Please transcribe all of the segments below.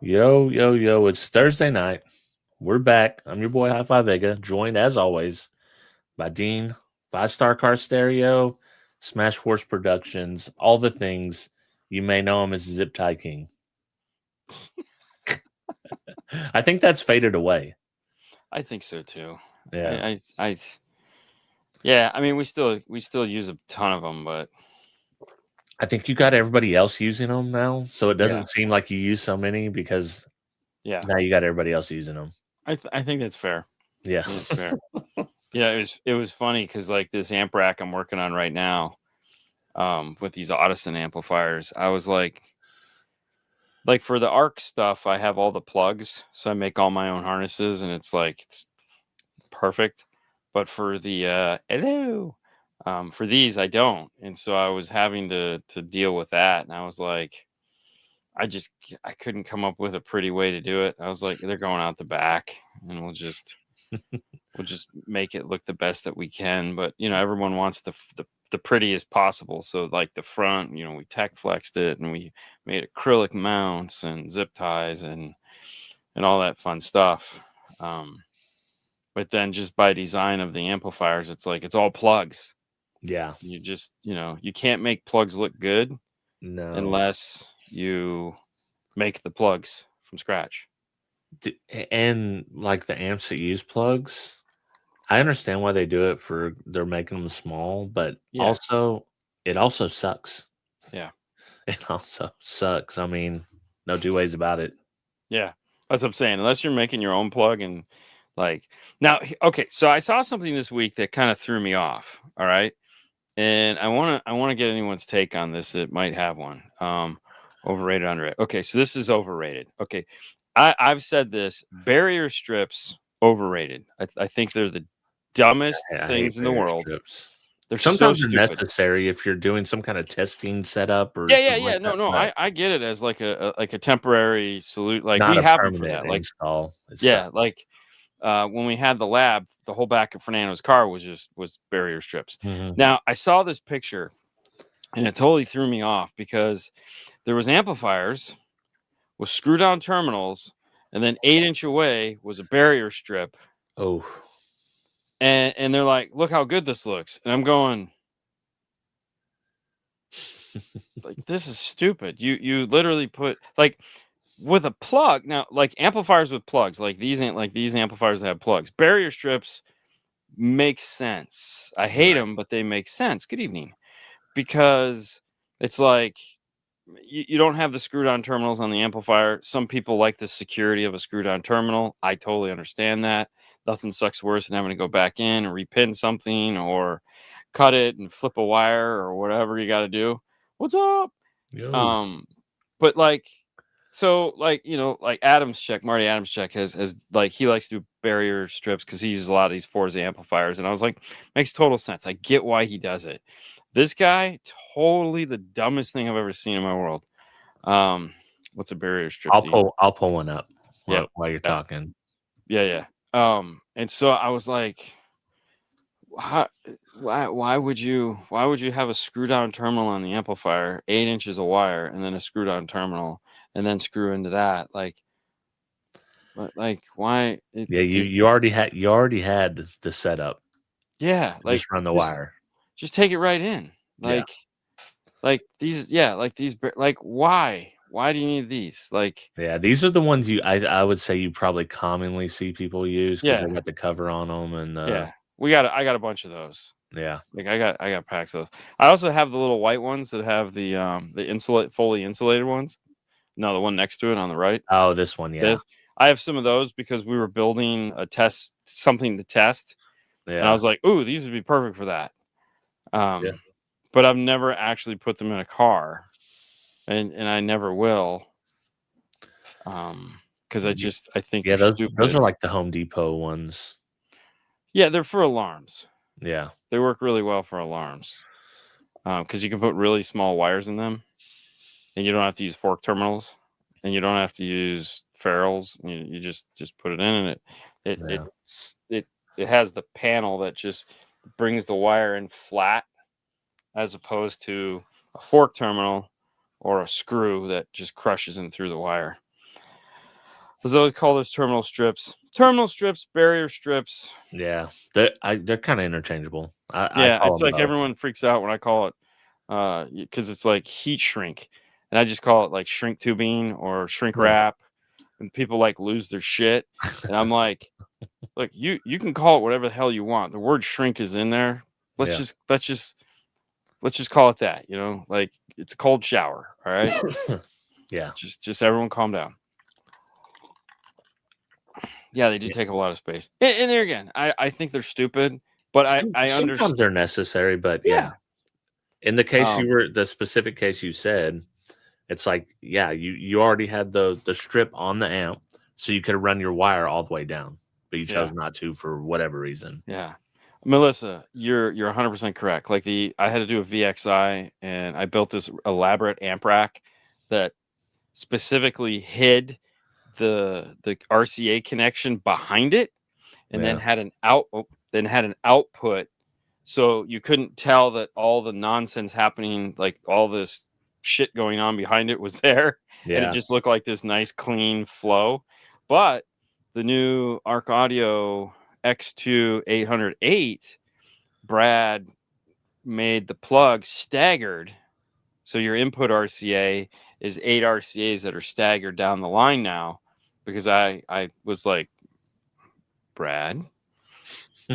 Yo, yo, yo, it's Thursday night. We're back. I'm your boy, High Five Vega, joined as always by Dean, Five Star Car Stereo, Smash Force Productions, all the things. You may know him as Zip Tie King. I think that's faded away. I think so too. Yeah. Yeah. I mean, we still use a ton of them, but I think you got everybody else using them now, so it yeah, doesn't seem like you use so many because yeah. now you got everybody else using them. I think that's fair. Yeah. I think it's fair. Yeah, it was funny because like this amp rack I'm working on right now, with these Audison amplifiers, I was like for the ARC stuff, I have all the plugs, so I make all my own harnesses, and it's perfect. But for the for these, I don't, and so I was having to deal with that, and I was like, I couldn't come up with a pretty way to do it. I was like, they're going out the back, and we'll just make it look the best that we can. But everyone wants the prettiest possible. So like the front, we tech flexed it, and we made acrylic mounts and zip ties and all that fun stuff. But then just by design of the amplifiers, it's like it's all plugs. Yeah. You just you can't make plugs look good No. unless you make the plugs from scratch. And like the amps that use plugs, I understand why they do it for they're making them small, but Yeah. it also sucks. Yeah. It also sucks. I mean, no two ways about it. Yeah. That's what I'm saying. Unless you're making your own plug and like now, okay. So I saw something this week that kind of threw me off. All right. And I want to get anyone's take on this that might have one. Overrated, underrated. Okay. So this is overrated. Okay. I've said this, barrier strips overrated. I think they're the dumbest I hate things in the barrier world. strips. They're so Sometimes they're stupid. necessary if you're doing some kind of testing setup or Yeah, something like no, that, no, but I get it as like a temporary salute. Like not we a have them for permanent that. Like, install. It yeah, sucks. like when we had the lab, the whole back of Fernando's car was barrier strips. Mhm. Now I saw this picture and it totally threw me off because there was amplifiers with screw down terminals, and then 8-inch away was a barrier strip, Oh, and they're like, look how good this looks, and I'm going, like, this is stupid. You literally put like with a plug now, like amplifiers with plugs, like these ain't like these amplifiers that have plugs. Barrier strips make sense. I hate right. them, but they make sense. Good evening, because it's like you don't have the screw down terminals on the amplifier. Some people like the security of a screw down terminal. I totally understand that. Nothing sucks worse than having to go back in and repin something or cut it and flip a wire or whatever you got to do. What's up? Yo. Um, but like, so like like Marty Adams check has like he likes to do barrier strips because he uses a lot of these Forza amplifiers, and I was like, makes total sense. I get why he does it. This guy, totally the dumbest thing I've ever seen in my world. What's a barrier strip, Dean? I'll pull one up Yeah, while you're yeah, talking. yeah. And so I was like, how, why would you have a screw down terminal on the amplifier, 8 inches of wire, and then a screw down terminal, and then screw into that? Like why? Yeah, you already had the setup. Yeah, like Just run the just wire. just take it right in. Yeah. Like these, yeah, like these, like why? Why do you need these? Like, Yeah, these are the ones I would say you probably commonly see people use because they yeah, got the cover on them and yeah. I got a bunch of those. yeah. Like I got packs of those. I also have the little white ones that have the fully insulated ones. No, the one next to it on the right. Oh, this one, yeah. This I have some of those because we were building something to test, and I Yeah. was like, "Ooh, these would be perfect for that." Yeah. But I've never actually put them in a car, and I never will, because I think Yeah, they're those are stupid. like the Home Depot ones. Yeah, they're for alarms. Yeah. They work really well for alarms, because you can put really small wires in them, and you don't have to use fork terminals, and you don't have to use ferrules. You just put it in, and it Yeah. it it it has the panel that just brings the wire in flat, as opposed to a fork terminal or a screw that just crushes in through the wire. As I always call those terminal strips, barrier strips. Yeah, they're kind of interchangeable. I Yeah, call it's them like both. everyone freaks out when I call it, because it's like heat shrink, and I just call it like shrink tubing or shrink Yeah, wrap, and people like lose their shit, and I'm like, look, you can call it whatever the hell you want. The word shrink is in there. Let's yeah, just let's just call it that. You know, like it's a cold shower. All right, yeah. just everyone calm down. Yeah, they do Yeah. take up a lot of space. And there again, I think they're stupid, but I Sometimes understand. they're necessary, but yeah. Yeah. In Um, the specific case you said, it's like, yeah, you already had the strip on the amp, so you could run your wire all the way down, but you yeah. chose not to for whatever reason. Yeah. Melissa, you're 100% correct. Like I had to do a VXI and I built this elaborate amp rack that specifically hid the RCA connection behind it and then Yeah, had an output so you couldn't tell that all the nonsense happening, like all this shit going on behind it was there, and it yeah, just looked like this nice clean flow. But the new Arc Audio X2 808, Brad made the plug staggered, so your input RCA is 8 RCAs that are staggered down the line now, because I was like, Brad,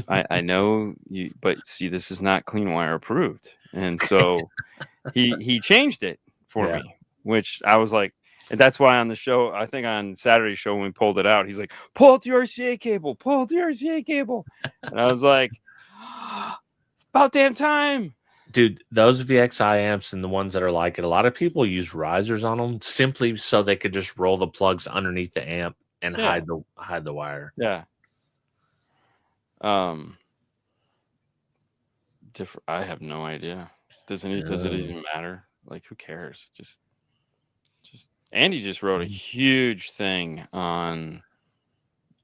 I know you, but see, this is not clean wire approved, and so he changed it for yeah. me, which I was like, and that's why on the show, I think on Saturday's show when we pulled it out, he's like, pull out the RCA cable, pull out the RCA cable, and I was like, about damn time. Dude, those VXI amps and the ones that are like it, a lot of people use risers on them simply so they could just roll the plugs underneath the amp and Yeah, hide the wire. yeah. Um, different. I have no idea. Does it Oh. even matter? Like, who cares? Just Andy just wrote a Mm. huge thing on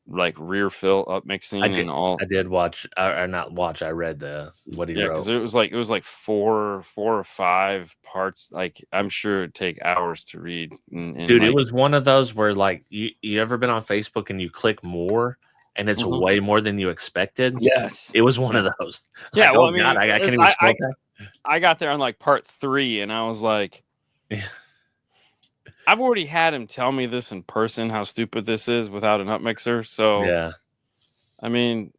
like rear fill up I mixing did and all. I did watch or not watch, I read the what he Yeah, because wrote. it was like four or five parts. Like I'm sure it'd take hours to read. And Dude, it like, was one of those where like you ever been on Facebook and you click more and it's mhm. way more than you expected? Yes, It was one yeah, of those. yeah. Like, Well, oh I god, mean, I can't even scroll past. I got there on like part 3, and I was like, Yeah. I've already had him tell me this in person how stupid this is without an up mixer. So Yeah. I mean,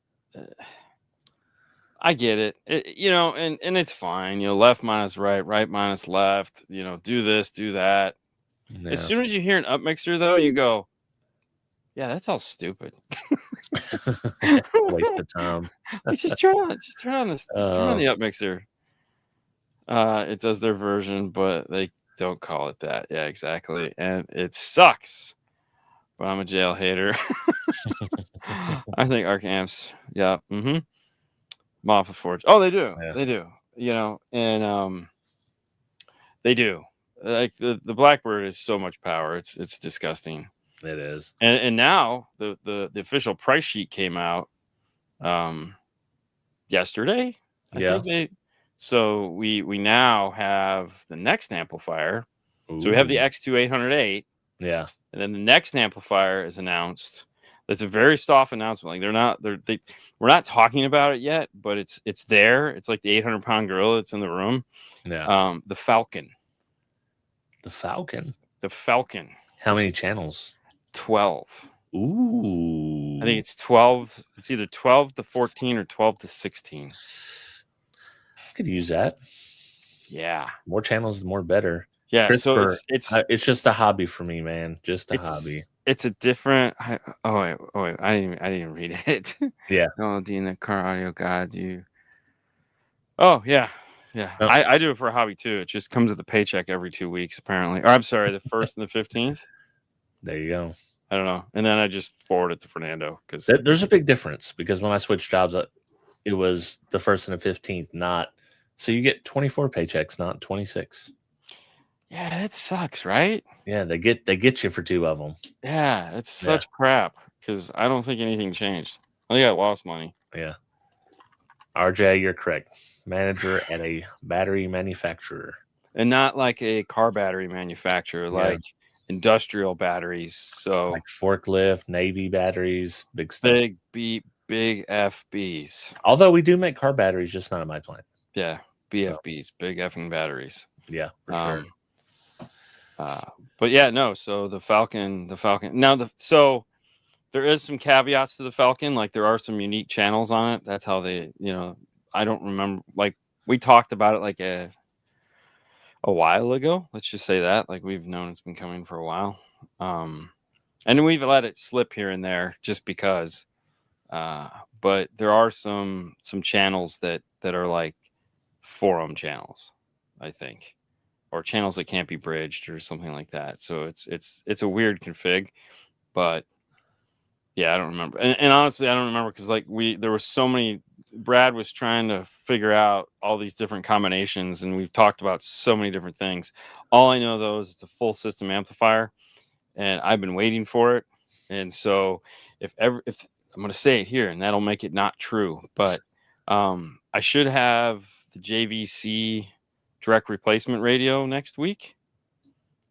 I get it. You know, and it's fine. You know, left minus right, right minus left. You know, do this, do that. As Yeah. soon as you hear an up mixer, though, you go, yeah, that's all stupid. Waste of time. Like, just turn on Uh, the up mixer. It does their version, but they don't call it that. Yeah, exactly. And it sucks. But I'm a jail hater. I think Arc Amps, yeah. Mm-hmm. Mop the Forge. Oh, they do. yeah, They do. You know, and they do. Like the Blackbird is so much power. It's disgusting. it is. And now the official price sheet came out yesterday. I Yeah. think so we now have the next amplifier. So we have the Ooh. X2 808, Yeah. and then the next amplifier is announced. That's a very soft announcement. Like we're not talking about it yet, but it's there. It's like the 800-pound gorilla that's in the room. Yeah. The Falcon. The Falcon. The Falcon. How It's many channels? 12. I think Ooh. it's 12. It's either 12 to 14 or 12 to 16. Could use that. Yeah. More channels, the more better. Yeah. So Christopher, it's just a hobby for me, man. Just a hobby. it's a different. Oh wait. I didn't even read it. Yeah. No, Dean, the car audio god. You. Oh yeah. Yeah. Oh, I do it for a hobby too. It just comes with a paycheck every 2 weeks, apparently. Or I'm sorry, the 1st and the 15th. there you go. I don't know. And then I just forward it to Fernando because There's a big difference because when I switched jobs, it was the 1st and the 15th, not. So you get 24 paychecks, not 26. yeah, it sucks, right? Yeah, they get you for 2 of them. Yeah, it's Yeah. such crap because I don't think anything changed. I think I lost money. Yeah. RJ, you're correct. Manager at a battery manufacturer. And not like a car battery manufacturer, Yeah. like industrial batteries. So Like forklift, Navy batteries, big stuff. big FBs. Although we do make car batteries, just not at my plant. Yeah, BFBs, big effing batteries. Yeah, for sure. But yeah, no. So the Falcon. Now so there is some caveats to the Falcon. Like there are some unique channels on it. That's how they. I don't remember. Like we talked about it like a while ago. Let's just say that. Like we've known it's been coming for a while. And we've let it slip here and there just because. But there are some channels that are like forum channels, I think, or channels that can't be bridged or something like that. So it's a weird config, but yeah, I don't remember. And honestly, I don't remember because like there were so many. Brad was trying to figure out all these different combinations, and we've talked about so many different things. All I know though is it's a full system amplifier, and I've been waiting for it. And so if I'm going to say it here, and that'll make it not true, but I should have the JVC direct replacement radio next week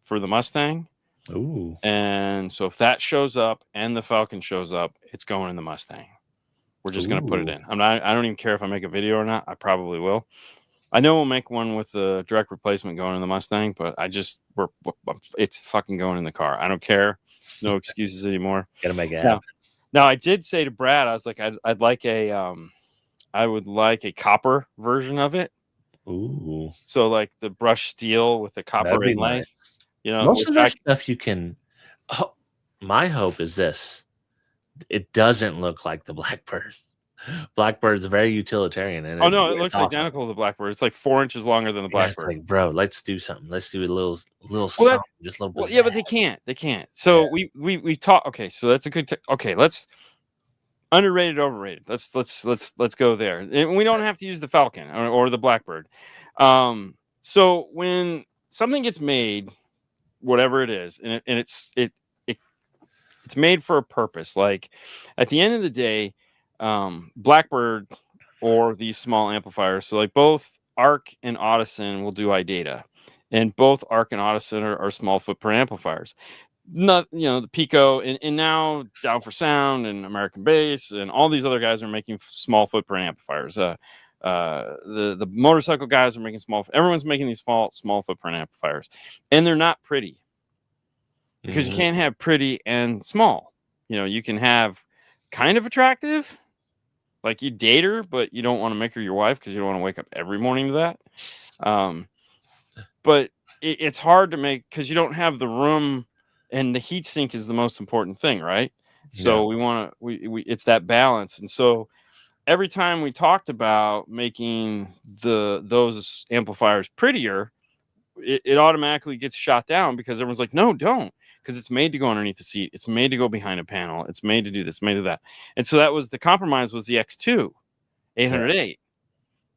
for the Mustang. Ooh. And so if that shows up and the Falcon shows up, it's going in the Mustang. We're just going to put it in. I don't even care if I make a video or not. I probably will. I know we'll make one with the direct replacement going in the Mustang, but it's fucking going in the car. I don't care. No excuses anymore. Gotta make it happen. Now I did say to Brad, I was like, I'd like I would like a copper version of it. Ooh. So like the brushed steel with the copper inlay. Nice. You know, Most of that stuff you can. Oh, my hope is this: it doesn't look like the Blackbird. Blackbird's very utilitarian, and it looks awesome. Identical to the Blackbird. It's like 4 inches longer than the Blackbird. Like, bro, let's do something. Let's do a little something, just a little. Well, yeah, but they can't. So we talk. Okay, so that's a good. Okay, let's underrated, overrated. Let's go there. And we don't have to use the Falcon or the Blackbird. So when something gets made, whatever it is, and it's made for a purpose. Like at the end of the day, Blackbird or these small amplifiers. So like both Arc and Audison will do iData, and both Arc and Audison are small footprint amplifiers. Not the Pico and now Down for Sound and American Bass and all these other guys are making small footprint amplifiers. The motorcycle guys are making everyone's making these small footprint amplifiers, and they're not pretty because you can't have pretty and small. You can have kind of attractive, like you date her, but you don't want to make her your wife because you don't want to wake up every morning to that. But it's hard to make because you don't have the room. And the heat sink is the most important thing, right? So we want to, it's that balance. And so every time we talked about making those amplifiers prettier, it automatically gets shot down because everyone's like, no, don't, because it's made to go underneath the seat. It's made to go behind a panel. It's made to do this, made to that. And so that was the compromise was the X2 808.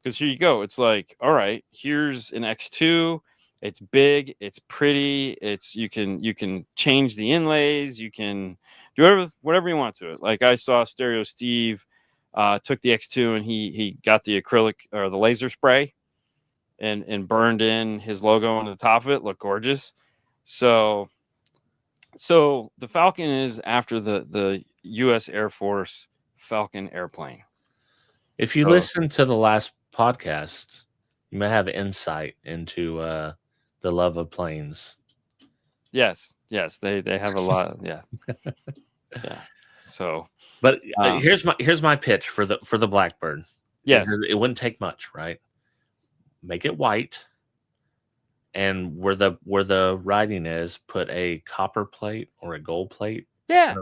Because here you go. It's like, all right, here's an X2. It's big, it's pretty, you can change the inlays, you can do whatever you want to it. Like I saw Stereo Steve took the X2 and he got the acrylic or the laser spray and burned in his logo on the top of it. Looked gorgeous. So the Falcon is after the US Air Force Falcon airplane. If you listen to the last podcast, you may have insight into the love of planes. Yes, they have a lot. Yeah. So, but here's my pitch for the Blackbird. Yes, it wouldn't take much, right? Make it white, and where the writing is, put a copper plate or a gold plate. Yeah.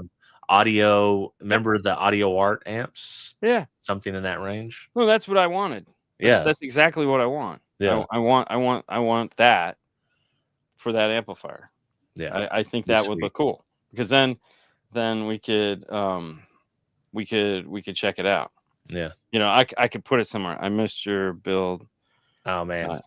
Audio. Remember the Audio Art amps? Yeah. Something in that range. Well, that's what I wanted. That's exactly what I want. Yeah. I want that for that amplifier. Yeah. I think that would look cool because then we could check it out. Yeah. I could put it somewhere. I missed your build. Oh man.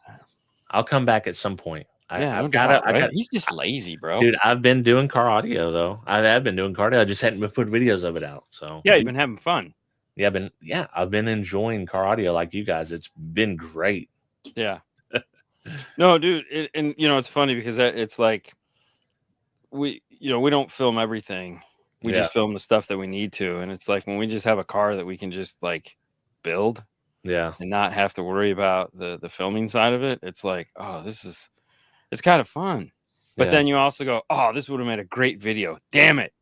I'll come back at some point. He's just lazy, bro. Dude, I've been doing car audio though. I've been doing car audio. I just hadn't put videos of it out. So yeah, you've been having fun. Yeah, I've been enjoying car audio like you guys. It's been great. Yeah. No, dude, and it's funny because it's like we don't film everything. We Yeah. just film the stuff that we need to, and it's like when we just have a car that we can just like build Yeah. and not have to worry about the filming side of it. It's like, oh, it's kind of fun. But Yeah. then you also go, oh, this would have made a great video. Damn it.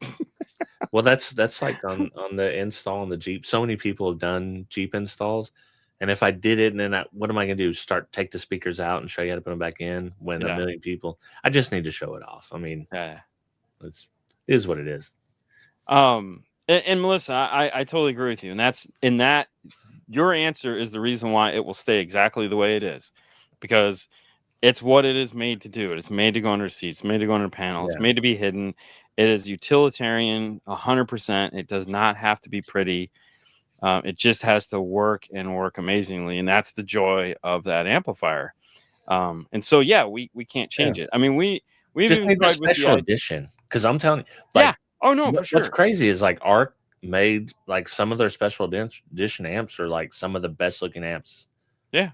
Well, that's like on the install on the Jeep. So many people have done Jeep installs, and if I did it, and then what am I going to do? Take the speakers out and show you how to put them back in when a Yeah. million people? I just need to show it off. I mean, Yeah. it is what it is. And Melissa, I totally agree with you. And that's in that your answer is the reason why it will stay exactly the way it is, because it's what it is made to do. It's made to go under seats, made to go under panels, Yeah. made to be hidden. It is utilitarian 100%. It does not have to be pretty. It just has to work and work amazingly. And that's the joy of that amplifier. And so, yeah, we can't change it. I mean, we've Just even need a tried with special the edition, because I'm telling you, yeah. like, Oh no, for sure. what's crazy is like ARC made like some of their special edition amps are like some of the best looking amps, Yeah,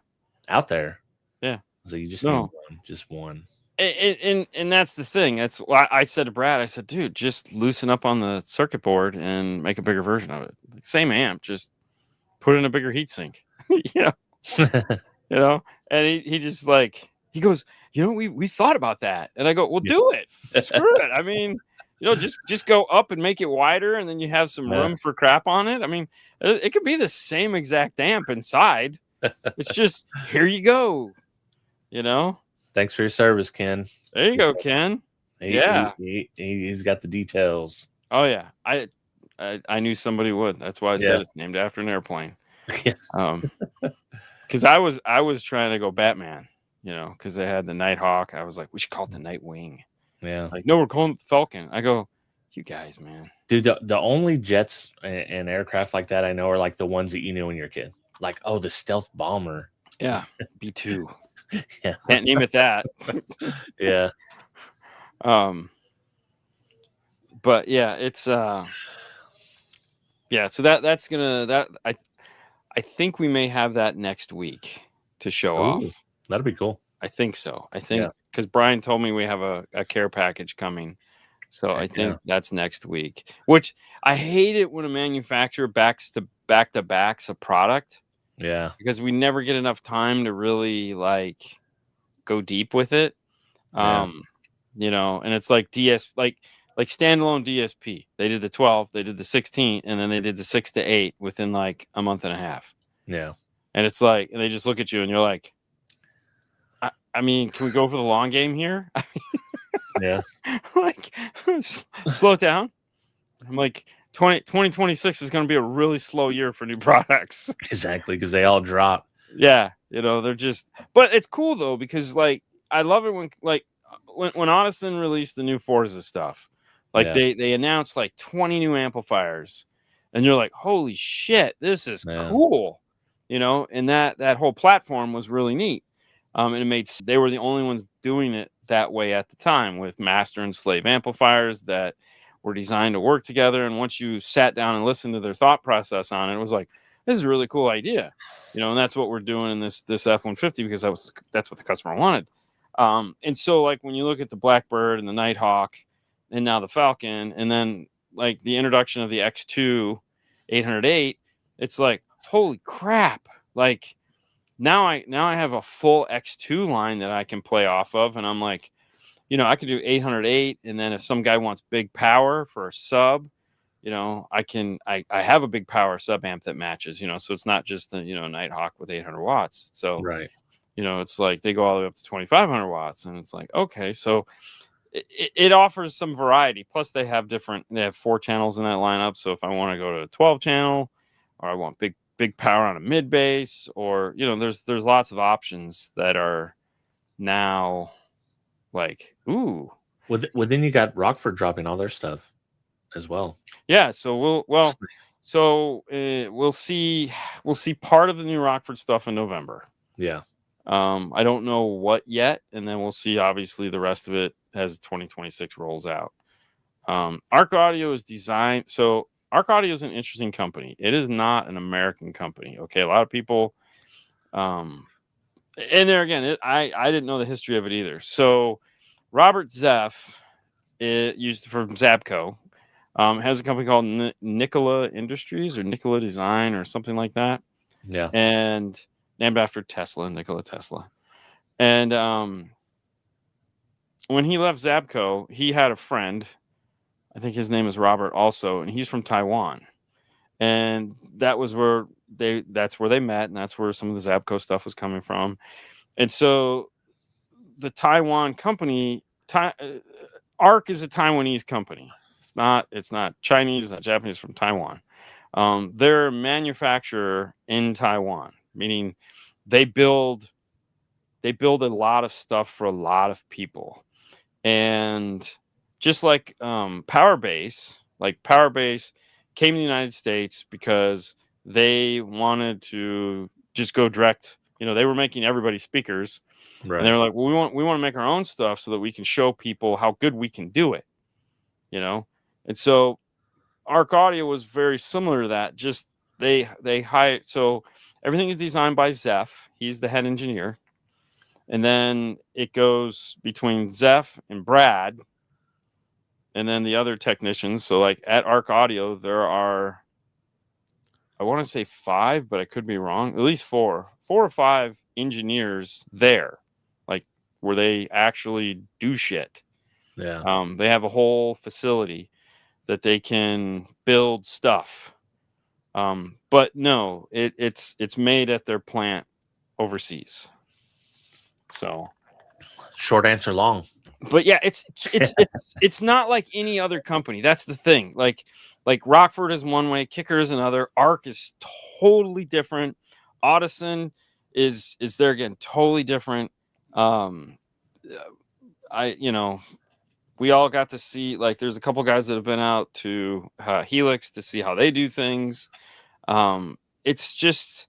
out there. Yeah. So you just No. need one, just one. And that's the thing. That's why I said to Brad, I said, dude, just loosen up on the circuit board and make a bigger version of it. Like, same amp, just put in a bigger heatsink. And he just like, he goes, we thought about that. And I go, well, do it. Screw it. I mean, just go up and make it wider, and then you have some room for crap on it. I mean, it could be the same exact amp inside. It's just, here you go. Thanks for your service, Ken. There you go, Ken. He's got the details. Oh yeah, I knew somebody would. That's why I said it's named after an airplane. Yeah. Because I was trying to go Batman, because they had the Nighthawk. I was like, we should call it the Nightwing. Yeah. Like, no, we're calling it the Falcon. I go, you guys, man. Dude, the only jets and aircraft like that I know are like the ones that you knew when you were a kid. Like, oh, the stealth bomber. Yeah, B-2. Yeah. Can't name it that. Yeah. But yeah, it's so that's gonna I think we may have that next week to show off. That'd be cool. I think so. I think because Brian told me we have a care package coming. So I think that's next week, which I hate it when a manufacturer backs to backs a product. Yeah. Because we never get enough time to really like go deep with it. And it's like like standalone DSP. They did the 12, they did the 16, and then they did the 6 to 8 within like a month and a half. Yeah. And it's like, and they just look at you and you're like, I mean, can we go for the long game here? Yeah. Like, slow down. I'm like, 2026 is going to be a really slow year for new products. Exactly, because they all drop. Yeah, they're just, but it's cool though, because like I love it when Audison released the new Forza stuff, like they announced like 20 new amplifiers, and you're like, holy shit, this is cool, and that whole platform was really neat. And they were the only ones doing it that way at the time, with master and slave amplifiers that were designed to work together. And once you sat down and listened to their thought process on it, it was like, this is a really cool idea, and that's what we're doing in this F-150, because that's what the customer wanted. And so like when you look at the Blackbird and the Nighthawk and now the Falcon, and then like the introduction of the X2 808, it's like, holy crap, like now I have a full X2 line that I can play off of, and I'm like, I could do 808, and then if some guy wants big power for a sub, I have a big power sub amp that matches, so it's not just a Nighthawk with 800 watts. So right. It's like they go all the way up to 2,500 watts, and it's like, okay, so it offers some variety. Plus they have 4 channels in that lineup. So if I want to go to a 12 channel, or I want big power on a mid bass, or there's lots of options that are now like, ooh. Well, then you got Rockford dropping all their stuff as well. Yeah, so we'll see part of the new Rockford stuff in November. Yeah. I don't know what yet, and then we'll see obviously the rest of it as 2026 rolls out. Arc Audio is designed, so Arc Audio is an interesting company. It is not an American company. Okay, a lot of people and there again, I didn't know the history of it either. So Robert Zeff it used from Zabco. Has a company called Nikola Industries or Nikola Design or something like that, Yeah. and named after Tesla, Nikola Tesla. And when he left Zabco, he had a friend. I think his name is Robert also, and he's from Taiwan. And that's where they met, and that's where some of the Zabco stuff was coming from. And so the Taiwan company, ARC is a Taiwanese company. It's not Chinese, it's not Japanese, from Taiwan. They're a manufacturer in Taiwan, meaning they build a lot of stuff for a lot of people. And just like Powerbase came to the United States because they wanted to just go direct. They were making everybody speakers, Right. and they were like, well, we want to make our own stuff so that we can show people how good we can do it. And so Arc Audio was very similar to that. Just they hired. So everything is designed by Zeph. He's the head engineer. And then it goes between Zeph and Brad, and then the other technicians. So like at Arc Audio, there are, I want to say 5, but I could be wrong. At least 4 or 5 engineers there, like where they actually do shit. Yeah. They have a whole facility that they can build stuff. But no, it's made at their plant overseas. So Short answer long. But yeah, it's not like any other company. That's the thing. Like Rockford is one way, Kicker is another. Arc is totally different. Audison is there again, totally different. We all got to see, like, there's a couple guys that have been out to Helix to see how they do things. It's just,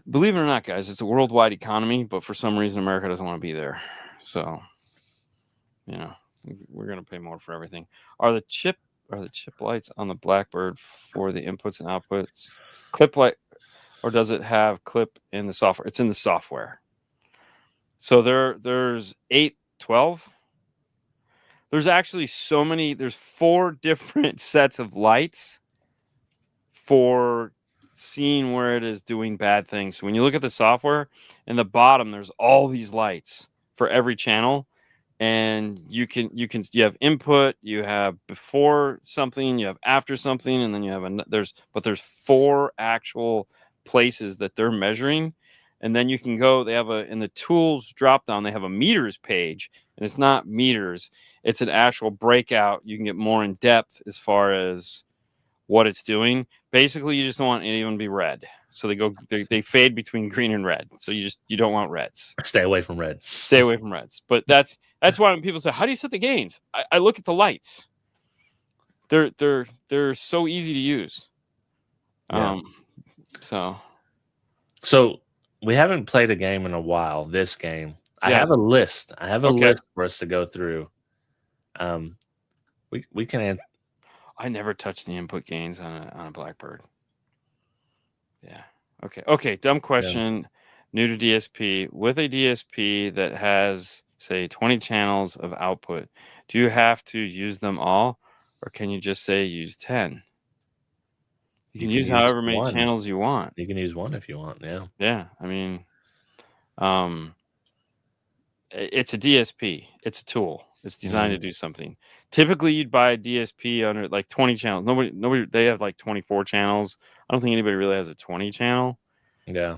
believe it or not, guys, it's a worldwide economy, but for some reason America doesn't want to be there. So, we're gonna pay more for everything. Are the chip lights on the Blackbird for the inputs and outputs clip light, or does it have clip in the software? It's in the software. So there's 8, 12. There's actually so many. There's 4 different sets of lights for seeing where it is doing bad things. So when you look at the software, in the bottom, there's all these lights for every channel. And you have input, you have before something, you have after something, and then you have there's 4 actual places that they're measuring. And then you can go, they have in the tools drop down, they have a meters page, and it's not meters, it's an actual breakout. You can get more in depth as far as what it's doing. Basically, you just don't want any of them to be red. So they fade between green and red. So you don't want reds. Stay away from red. Stay away from reds. But that's why when people say, how do you set the gains? I look at the lights. They're so easy to use. Yeah. So we haven't played a game in a while. This game, I Yeah. have a list. I have a Okay. list for us to go through. We can. I never touched the input gains on a Blackbird. Yeah. Okay. Dumb question. New to DSP. With a DSP that has, say, 20 channels of output, do you have to use them all, or can you just say use 10? You can use however many channels you want. You can use 1 if you want. Yeah. Yeah. I mean, it's a DSP. It's a tool. It's designed to do something. Typically, you'd buy a DSP under like 20 channels. Nobody. They have like 24 channels. I don't think anybody really has a 20 channel. Yeah.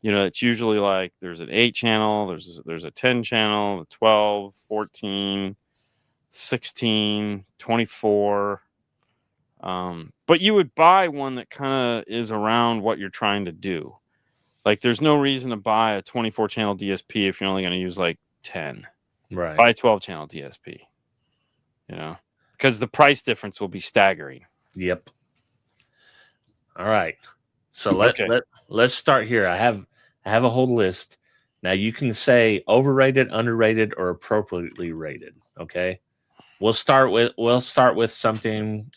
It's usually like there's an 8 channel, there's a 10 channel, 12, 14, 16, 24. But you would buy one that kind of is around what you're trying to do. Like, there's no reason to buy a 24 channel DSP if you're only going to use like 10. Right. Buy a 12 channel DSP. Because the price difference will be staggering. Yep. All right. So let's start here. I have a whole list. Now you can say overrated, underrated, or appropriately rated. Okay. We'll start with something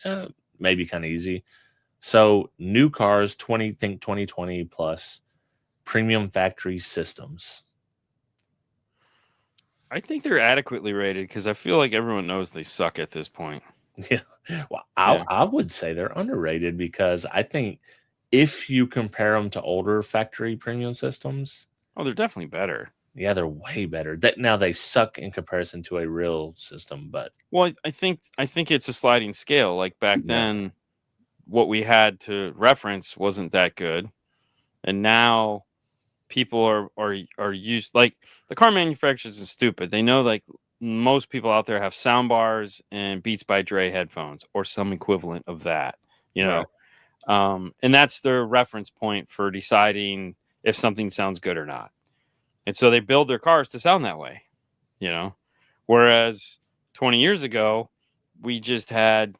maybe kind of easy. So new cars, 2020 plus, premium factory systems. I think they're adequately rated because I feel like everyone knows they suck at this point. Yeah. Well, Yeah. I would say they're underrated because I think if you compare them to older factory premium systems, Oh, they're definitely better. yeah, they're way better. That now they suck in comparison to a real system, but Well, I think it's a sliding scale. Like back yeah, then, what we had to reference wasn't that good, and now people are used like the car manufacturers are stupid. They know like most people out there have sound bars and Beats by Dre headphones or some equivalent of that, you right. know. And that's their reference point for deciding if something sounds good or not. And so they build their cars to sound that way, you know. Whereas 20 years ago, we just had,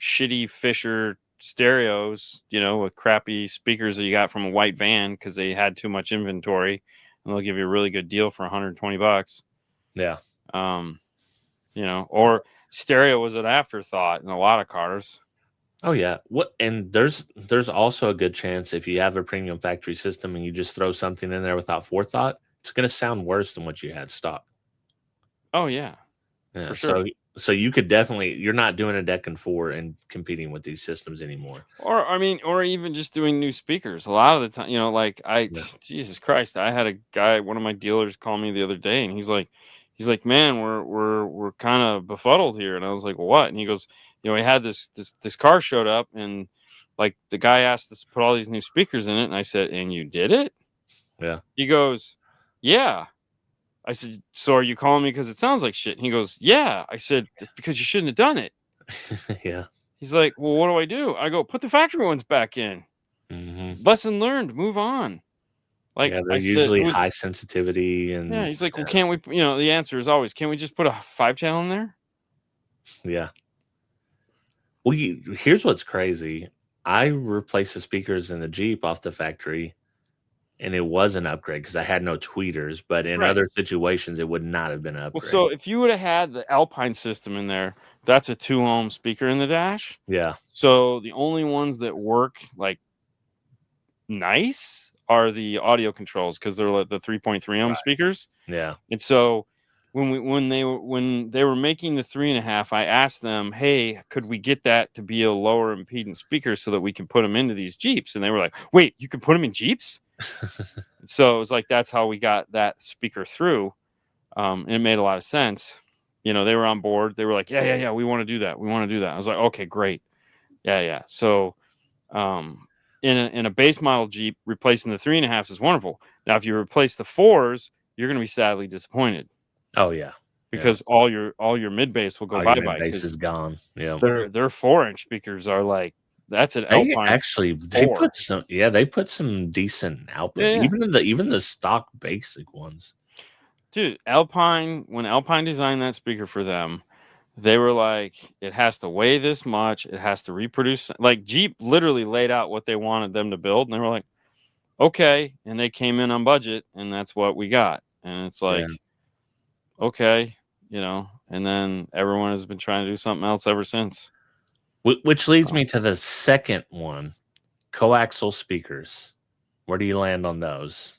shitty Fisher stereos, with crappy speakers that you got from a white van because they had too much inventory, and they'll give you a really good deal for $120. Yeah. Um, or stereo was an afterthought in a lot of cars. Oh yeah. What and there's also a good chance if you have a premium factory system and you just throw something in there without forethought, it's going to sound worse than what you had stock. Oh yeah, Yeah. for sure. So you could definitely you're not doing a deck and four and competing with these systems anymore. Or I mean, or even just doing new speakers. A lot of the time, Yeah. Jesus Christ, I had a guy, one of my dealers, call me the other day, and he's like, man, we're kind of befuddled here. And I was like, well, what? And he goes, we had this car showed up, and like the guy asked us to put all these new speakers in it, and I said, and you did it? Yeah. He goes, yeah. I said, so are you calling me because it sounds like shit? And he goes, yeah. I said, it's because you shouldn't have done it. Yeah. He's like, well, what do I do? I go, put the factory ones back in. Hmm. Lesson learned. Move on. Like Yeah, they're I said, it usually was. high sensitivity Yeah. and He's like, well, can't we? The answer is always, can't we just put a 5-channel in there? yeah. Well, here's what's crazy. I replaced the speakers in the Jeep off the factory, and it was an upgrade because I had no tweeters. But in Right. other situations, it would not have been an Well, upgrade. so if you would have had the Alpine system in there, that's a 2-ohm speaker in the dash. Yeah, So the only ones that work like nice are the audio controls because they're like the 3.3 ohm right. speakers. Yeah, And so when they were making the 3.5, I asked them, hey, could we get that to be a lower impedance speaker so that we can put them into these Jeeps? And they were like, wait, you can put them in Jeeps? So it was like that's how we got that speaker through. And it made a lot of sense. They were on board. They were like, yeah, we want to do that. We want to do that. I was like, okay, great. Yeah. So in a base model Jeep, replacing the 3.5s is wonderful. Now, if you replace the 4s, you're going to be sadly disappointed oh yeah, yeah. because all your mid bass will go All bye your bye base because is gone. Yeah, their 4-inch speakers are like that's an they Alpine actually they 4. put some. Yeah, they put some decent output, Yeah. even the stock basic ones. Dude, when Alpine designed that speaker for them, they were like, it has to weigh this much, it has to reproduce. Like Jeep literally laid out what they wanted them to build, and they were like, okay, and they came in on budget, and that's what we got. And it's Yeah, like, okay, and then everyone has been trying to do something else ever since. which leads So, me to the second one, coaxial speakers. Where do you land on those?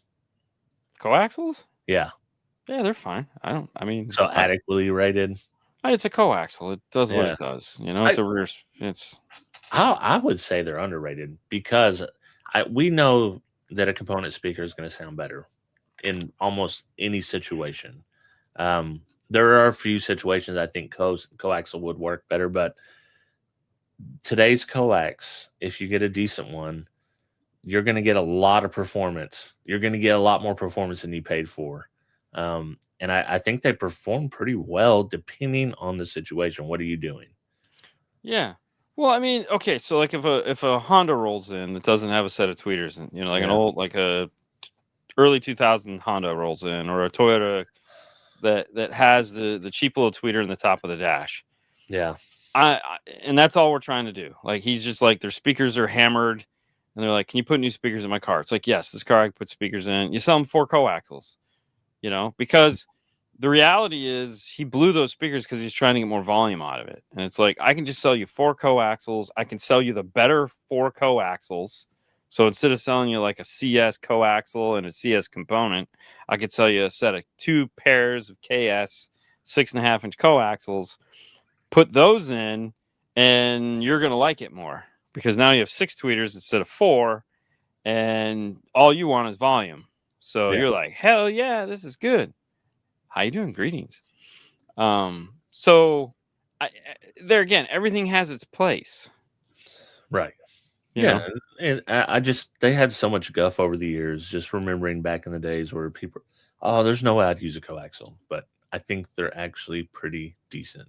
coaxials? Yeah, Yeah, they're fine. I mean, so adequately rated. it's a coaxial. It does what Yeah, it does. I It's a rear. It's I would say they're underrated because we know that a component speaker is going to sound better in almost any situation. There are a few situations I think coaxial would work better, but today's coax, if you get a decent one, you're going to get a lot of performance. You're going to get a lot more performance than you paid for. And I think they perform pretty well depending on the situation. What are you doing? yeah. Well, I mean, okay, so like if a Honda rolls in that doesn't have a set of tweeters, and like an Yeah. old like a early 2000 Honda rolls in, or a Toyota that has the cheap little tweeter in the top of the dash. Yeah. And that's all we're trying to do. Like he's just like their speakers are hammered, and they're like, "Can you put new speakers in my car?" It's like, yes, this car I can put speakers in. You sell them 4 coaxials, because the reality is he blew those speakers because he's trying to get more volume out of it. And it's like I can just sell you 4 coaxials. I can sell you the better 4 coaxials, So instead of selling you like a CS coaxial and a CS component, I could sell you a set of 2 pairs of KS 6.5-inch coaxials. Put those in, and you're gonna like it more because now you have 6 tweeters instead of 4, and all you want is volume. So Yeah. you're like, hell yeah, this is good. How you doing? Greetings. So there again, everything has its place. Right. You Yeah, know, and I just they had so much guff over the years. Just remembering back in the days where people, oh, there's no way I'd use a coaxial, but I think they're actually pretty decent.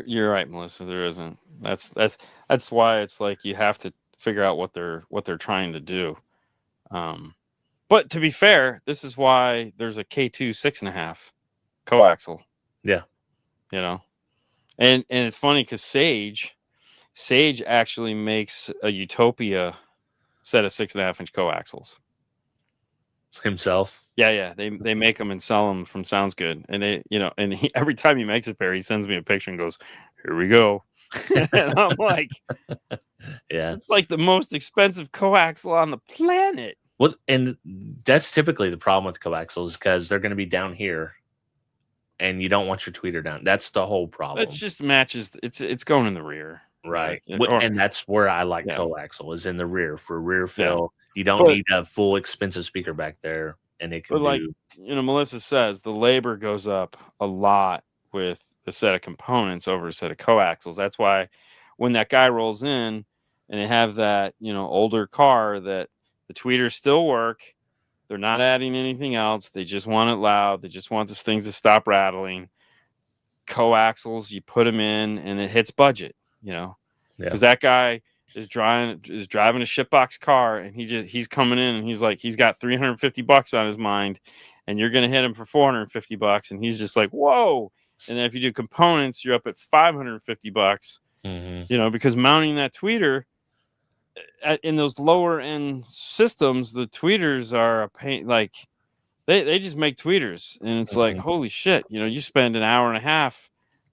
you're right, Melissa. There isn't. That's why it's like you have to figure out what they're trying to do. But to be fair, this is why there's a K2 6.5 coaxial. Yeah. You know, and it's funny because Sage actually makes a Utopia set of 6.5-inch coaxials. Himself. Yeah. They make them and sell them from Sounds Good, and every time he makes a pair, he sends me a picture and goes, "Here we go," and I'm like, Yeah. "It's like the most expensive coaxial on the planet." Well, and that's typically the problem with coaxials because they're going to be down here, and you don't want your tweeter down. That's the whole problem. It just matches. It's going in the rear, Right. Or, And that's where I like Yeah. coaxial is in the rear for rear Yeah. fill. You don't But- need a full expensive speaker back there, and it can but like do. Melissa says, the labor goes up a lot with a set of components over a set of coaxials. That's why when that guy rolls in and they have that older car, that the tweeters still work. They're not adding anything else. They just want it loud. They just want these things to stop rattling. Coaxials, you put them in, and it hits budget. Because that guy is driving a shitbox car, and he's coming in, and he's got $350 on his mind, and you're gonna hit him for $450, and he's just like, whoa. And then if you do components, you're up at $550. Mm-hmm. Because mounting that tweeter in those lower end systems, the tweeters are a pain. Like they just make tweeters, and it's like, holy shit, you spend an hour and a half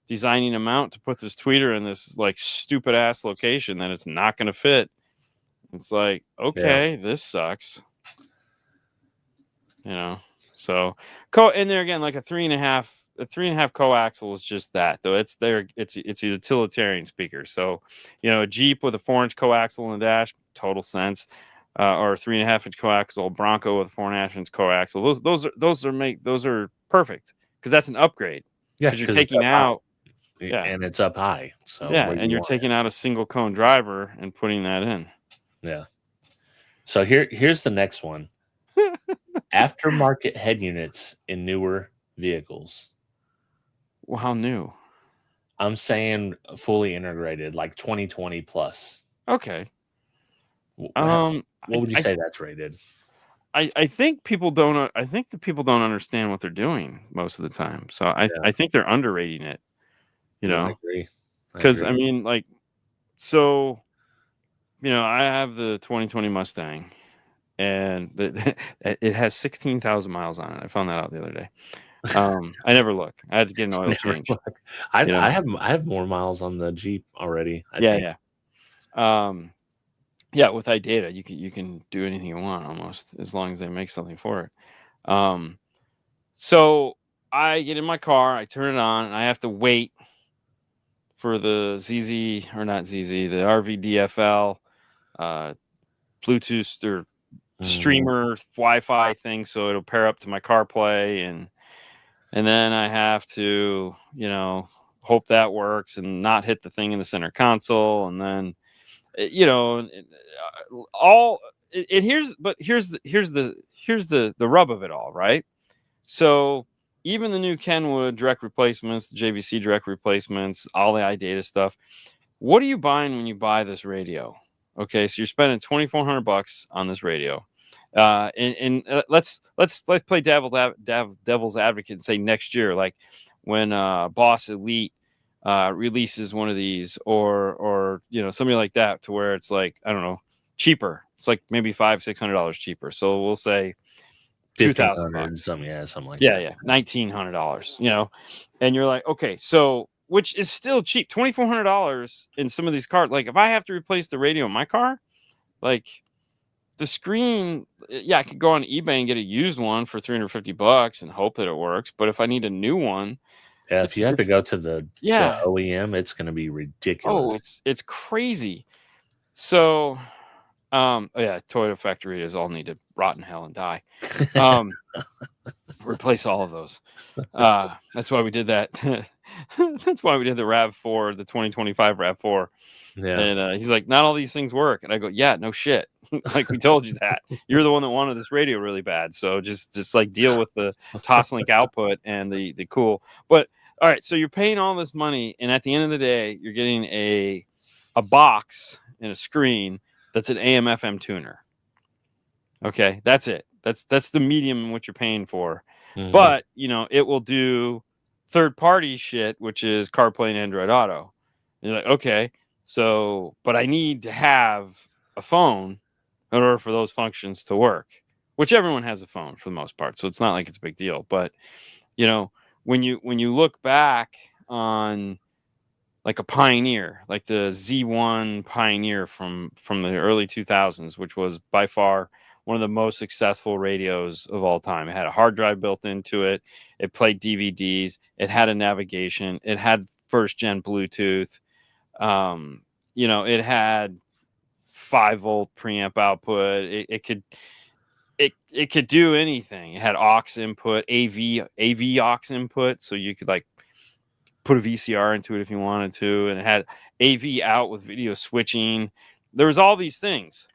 designing a mount to put this tweeter in this like stupid ass location that it's not going to fit. It's like, okay, this sucks. So and there again, like a 3.5 coaxial is just that, though. It's a utilitarian speaker. So a Jeep with a 4-inch coaxial in the dash, total sense. Or a 3.5-inch coaxial Bronco with a 4.5-inch coaxial. Those are perfect because that's an upgrade. Yeah, because you're taking out. Yeah, and it's up high. So and you're taking out a single cone driver and putting that in. Yeah. So here's the next one. Aftermarket head units in newer vehicles. Well, how new? I'm saying fully integrated, like 2020 plus. Okay. What would you say that's rated? I think people don't. I think the people don't understand what they're doing most of the time. So I think they're underrating it. I agree. Because I mean, like, so I have the 2020 Mustang, and it has 16,000 miles on it. I found that out the other day. I never look. I had to get an oil change. I have more miles on the Jeep already. I think. With iData, you can do anything you want almost, as long as they make something for it. So I get in my car, I turn it on, and I have to wait for the the RVDFL, Bluetooth or streamer Wi-Fi thing, so it'll pair up to my CarPlay, and then I have to hope that works and not hit the thing in the center console, and then here's the rub of it all, right? So even the new Kenwood direct replacements, the JVC direct replacements, all the iData stuff, what are you buying when you buy this radio? Okay, so you're spending $2,400 on this radio. And let's play devil's advocate and say next year, like when Boss Elite releases one of these, or somebody like that, to where it's like, I don't know, cheaper. It's like maybe $500-$600 cheaper. So we'll say $2,000, something like that. Yeah, $1,900. And you're like, okay, so which is still cheap, $2,400 in some of these cars. Like if I have to replace the radio in my car, Like the screen, yeah, I could go on eBay and get a used one for $350 and hope that it works. But if I need a new one, Yeah, if you have to go to the yeah. OEM, it's going to be ridiculous. Oh, it's crazy. So, oh yeah, Toyota factories all need to rot in hell and die. Replace all of those. That's why we did that. That's why we did the RAV4, the 2025 RAV4. Yeah. And he's like, not all these things work. And I go, yeah, no shit. Like we told you that. You're the one that wanted this radio really bad. So just like deal with the Toslink output and the cool. But all right, so you're paying all this money, and at the end of the day, you're getting a box and a screen that's an AM FM tuner. Okay, that's it. That's the medium in which you're paying for. Mhm. But it will do third party shit, which is CarPlay and Android Auto. And you're like, okay, so but I need to have a phone in order for those functions to work. Which everyone has a phone for the most part, so it's not like it's a big deal. But when you look back on like a Pioneer, like the Z1 Pioneer from the early 2000s, which was by far one of the most successful radios of all time. It had a hard drive built into it. It played DVDs. It had a navigation. It had first gen Bluetooth. It had 5-volt preamp output. It could do anything. It had aux input, AV aux input, so you could like put a VCR into it if you wanted to, and it had AV out with video switching. There was all these things.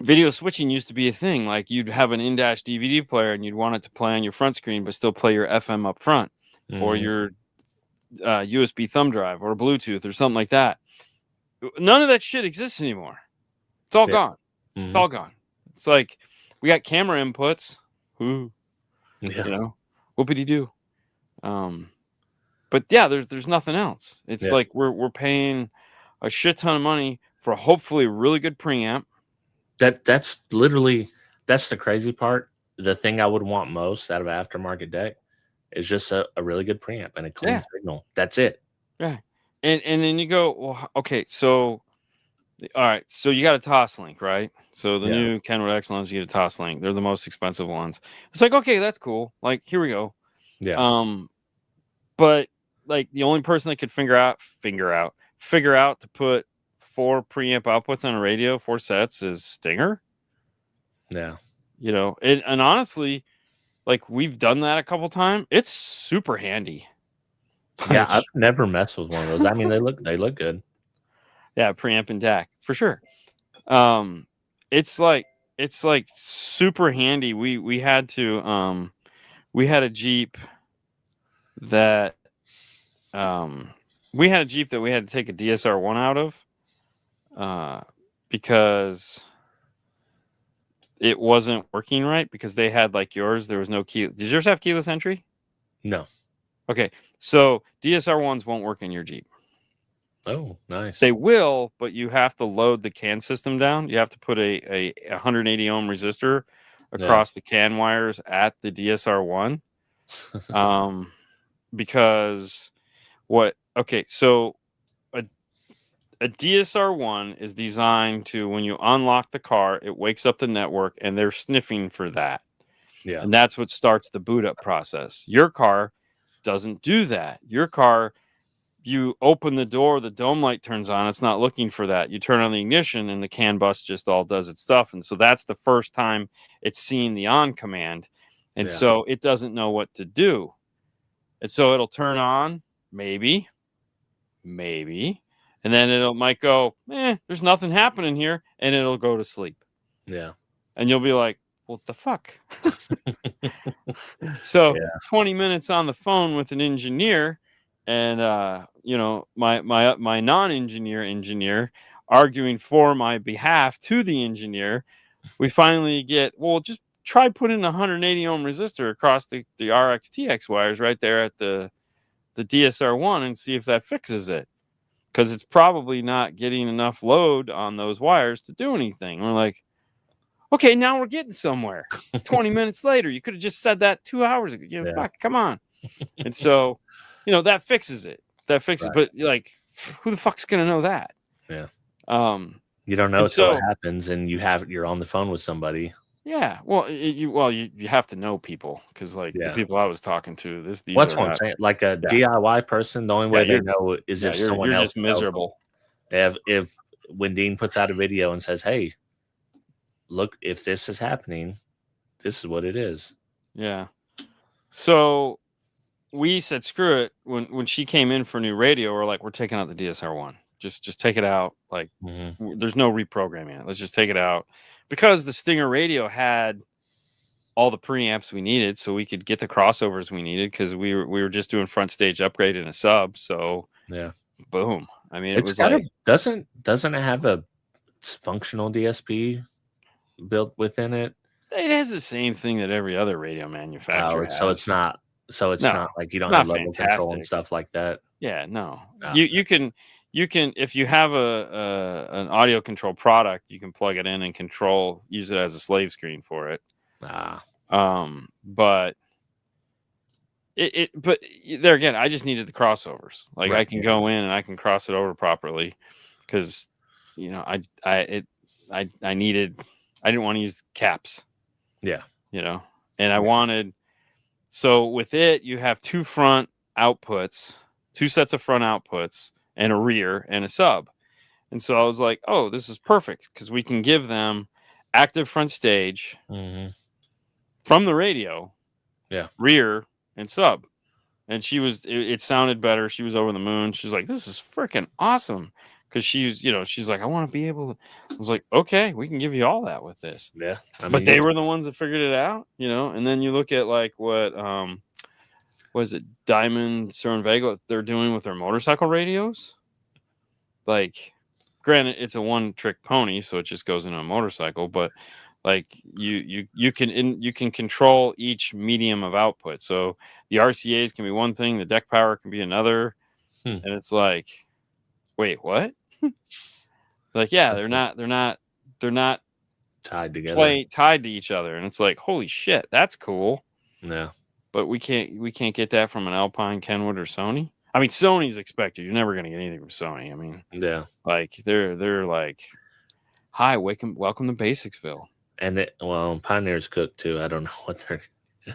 Video switching used to be a thing. Like you'd have an in-dash DVD player and you'd want it to play on your front screen but still play your FM up front, or your USB thumb drive or Bluetooth or something like that. None of that shit exists anymore. It's all gone. It's all gone. It's like we got camera inputs. Whoopity-doo. But yeah, there's nothing else. It's like we're paying a shit ton of money for hopefully a really good preamp. That's the crazy part. The thing I would want most out of an aftermarket deck is just a really good preamp and a clean signal. That's it. Yeah. And then you go, well, okay, so all right, so you got a Toslink, right? So the new Kenwood Excellence, you get a Toslink. They're the most expensive ones. It's like, okay, that's cool. Like, here we go. Yeah. But like the only person that could figure out to put 4 preamp outputs on a radio, 4 sets, is Stinger. Yeah. And honestly, like we've done that a couple times. It's super handy. Yeah, I've never messed with one of those. I mean, they look good. Yeah, preamp and DAC for sure. It's like super handy. We had to we had a Jeep that we had to take a DSR1 out of because it wasn't working right, because they had like yours. There was no key. Does yours have keyless entry? No. Okay, so DSR1s won't work in your Jeep. Oh, nice. They will, but you have to load the CAN system down. You have to put a 180 ohm resistor across the CAN wires at the DSR1. Because so a DSR1 is designed to, when you unlock the car, it wakes up the network and they're sniffing for that. Yeah. And that's what starts the boot up process. Your car doesn't do that. Your car, you open the door, the dome light turns on. It's not looking for that. You turn on the ignition and the CAN bus just all does its stuff. And so that's the first time it's seeing the on command. And so it doesn't know what to do. And so it'll turn on, maybe. And then it might go, there's nothing happening here. And it'll go to sleep. Yeah. And you'll be like, what the fuck? So 20 minutes on the phone with an engineer, and my non-engineer arguing for my behalf to the engineer, we finally get, well, just try putting a 180 ohm resistor across the RX-TX wires right there at the DSR1 and see if that fixes it, because it's probably not getting enough load on those wires to do anything. We're like, okay, now we're getting somewhere. 20 minutes later, you could have just said that 2 hours ago. Fuck, come on. And so, that fixes it. But like, who the fuck's gonna know that? Yeah. You don't know And until it so, happens, and you're on the phone with somebody. yeah, well, you have to know people because like the Yeah. people I was talking to, these What's are what I'm not. saying. Like a Yeah, DIY person, the only yeah, way they know is if someone you're else just tells them. miserable. If when Dean puts out a video and says, "Hey, look, if this is happening, this is what it is." Yeah. So we said screw it when she came in for new radio. We're like, we're taking out the DSR-1. Just take it out. Like, Mhm. there's no reprogramming it. Let's just take it out because the Stinger radio had all the preamps we needed, so we could get the crossovers we needed because we were just doing front stage upgrade in a sub. So Yeah. boom. I mean, it It's was got a like doesn't it have a functional DSP built within it? it has the same thing that every other radio Oh, manufacturer so it's has. not No, like you it's don't have not level control and fantastic. stuff like that? Yeah, no. Oh, You can if you have an audio control product, you can plug it in and use it as a slave screen for it. ah, But but there again, I just needed the crossovers. Like I right, can yeah, go in and I can cross it over properly because I needed I didn't want to use caps, yeah, and I wanted so with it you have two front outputs, two sets of front outputs, and a rear and a sub. And so I was like, oh, this is perfect because we can give them active front stage mhm, from the radio, yeah, rear, and sub. And it sounded better. She was over the moon. She's like, this is freaking awesome. Because she's like, I want to be able to. I was like, okay, we can give you all that with this. yeah. I But mean, they yeah, were the ones that figured it out, And then you look at like what is it, Diamond, Cern Vega, what they're doing with their motorcycle radios. Like, granted, it's a one-trick pony, so it just goes into a motorcycle. But like you can control each medium of output. So the RCAs can be one thing, the deck power can be another, hmm, and it's like, wait, what? Like, yeah, they're not tied together. tied to each other, and it's like, holy shit, that's cool. Yeah, But we can't get that from an Alpine, Kenwood, or Sony. I mean, Sony's expected. You're never going to get anything from Sony. I mean, yeah. like they're like, hi, welcome to Basicsville. And Pioneer's cooked too. I don't know what they're.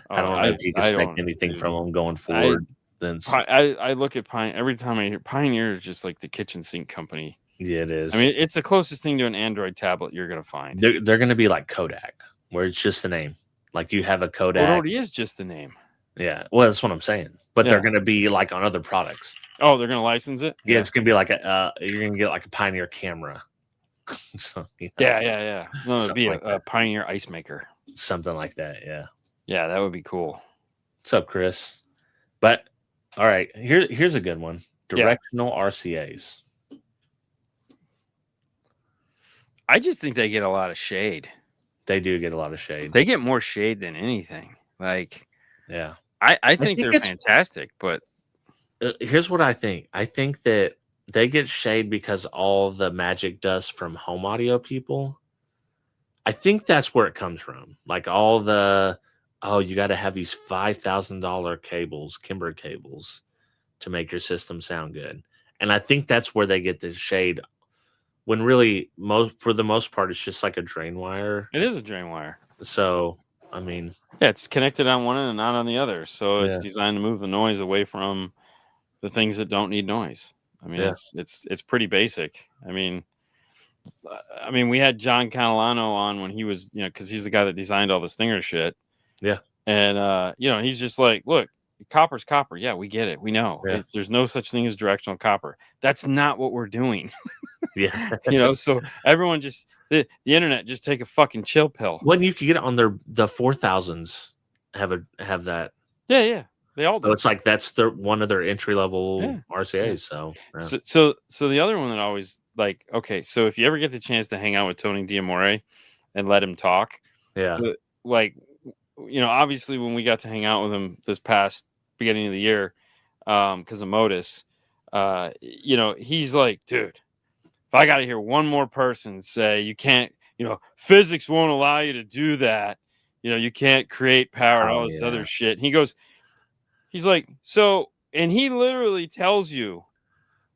Oh, I don't know if you I expect don't, anything dude. from them going I forward. Then I look at every time I hear Pioneer is just like the kitchen sink company. yeah, it is. I mean, it's the closest thing to an Android tablet you're gonna find. They're going to be like Kodak, where it's just the name. Like you have a Well, it Kodak. already is just the name. Yeah, well, that's what I'm saying. But they're Yeah. going to be like on other products. Oh, they're gonna license it. Yeah, it's going to be like you're going to get like a Pioneer camera. So, Yeah. No, it'd be something like a Pioneer ice maker. something like that. Yeah. Yeah, that would be cool. What's up, Chris? But all right, here's a good one. Directional RCAs. I just think they get a lot of shade. They do get a lot of shade. They get more shade than anything. Like, Yeah. I think they're fantastic, but here's what I think. I think that they get shade because all the magic dust from home audio people. I think that's where it comes from. Like all the you got to have these $5,000 cables, Kimber cables, to make your system sound good. And I think that's where they get the shade. When really, for the most part, it's just like a drain wire. it is a drain wire. So, I mean, Yeah, it's connected on one end and not on the other. So it's Yeah. designed to move the noise away from the things that don't need noise. I mean, Yeah. it's pretty basic. I mean, we had John Catalano on when he was, because he's the guy that designed all the Stinger shit. Yeah. And he's just like, look, copper's copper. Yeah, we get it. We know. Yeah. There's no such thing as directional copper. That's not what we're doing. Yeah. So everyone just the internet just take a fucking chill pill. When you could get it on the 4000s, have that. Yeah. They all do. So it's like that's one of their entry level RCAs. Yeah. So So the other one that always like, okay, so if you ever get the chance to hang out with Tony Diamore and let him talk, yeah, like, obviously when we got to hang out with him this past beginning of the year, because of Modus, he's like, dude, if I got to hear one more person say you can't, physics won't allow you to do that, you can't create power and all this other shit. And he's like, so, and he literally tells you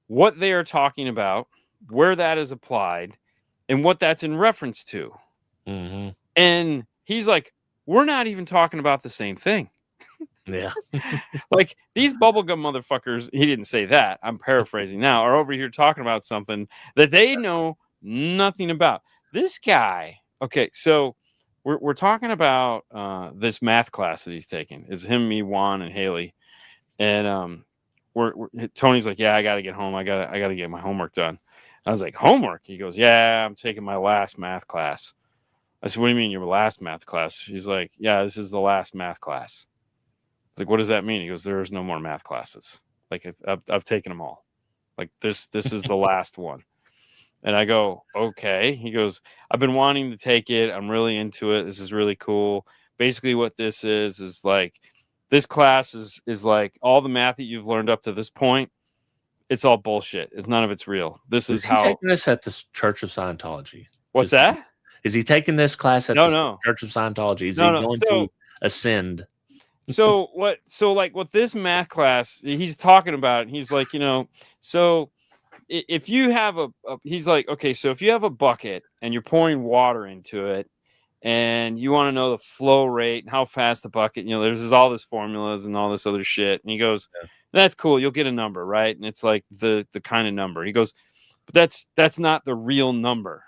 what they are talking about, where that is applied, and what that's in reference to. Mm-hmm. And he's like, we're not even talking about the same thing. Yeah. Like these bubblegum motherfuckers, he didn't say that, I'm paraphrasing now, are over here talking about something that they know nothing about. This guy, okay, so we're talking about this math class that he's taking. It's him, me, Juan, and Haley. And Tony's like, yeah, I gotta get home. I gotta get my homework done. I was like, homework? He goes, yeah, I'm taking my last math class. I said, what do you mean your last math class? He's like, yeah, this is the last math class. I was like, what does that mean? He goes, there's no more math classes. Like I've taken them all. Like this is the last one. And I go, okay. He goes, I've been wanting to take it. I'm really into it. This is really cool. Basically what this is like, this class is like all the math that you've learned up to this point. It's all bullshit. It's none of it's real. This is he how. taking this at the Church of Scientology? What's that? Is he taking this class at the No. Church of Scientology? Is No, he going to ascend? So what? So like with this math class, he's talking about. He's like, so if you have he's like, okay, so if you have a bucket and you're pouring water into it, and you want to know the flow rate and how fast the bucket, there's all this formulas and all this other shit. And he goes, that's cool. You'll get a number, right? And it's like the kind of number. He goes, but that's not the real number.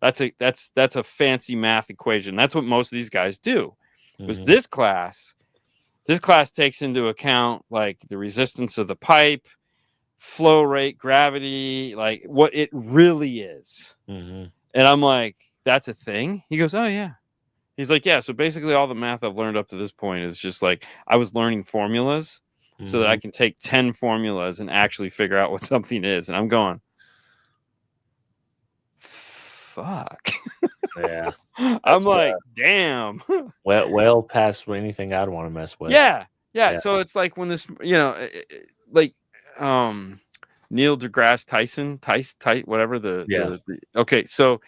That's a fancy math equation. That's what most of these guys do. Was this class takes into account like the resistance of the pipe, flow rate, gravity, like what it really is. And I'm like, that's a thing? He goes, oh yeah. He's like, yeah. So basically all the math I've learned up to this point is just like I was learning formulas so that I can take 10 formulas and actually figure out what something is. And I'm going, fuck. Yeah. I'm like, damn. Well past anything I'd want to mess with. Yeah. So it's like when this, like Neil deGrasse Tyson, whatever okay. So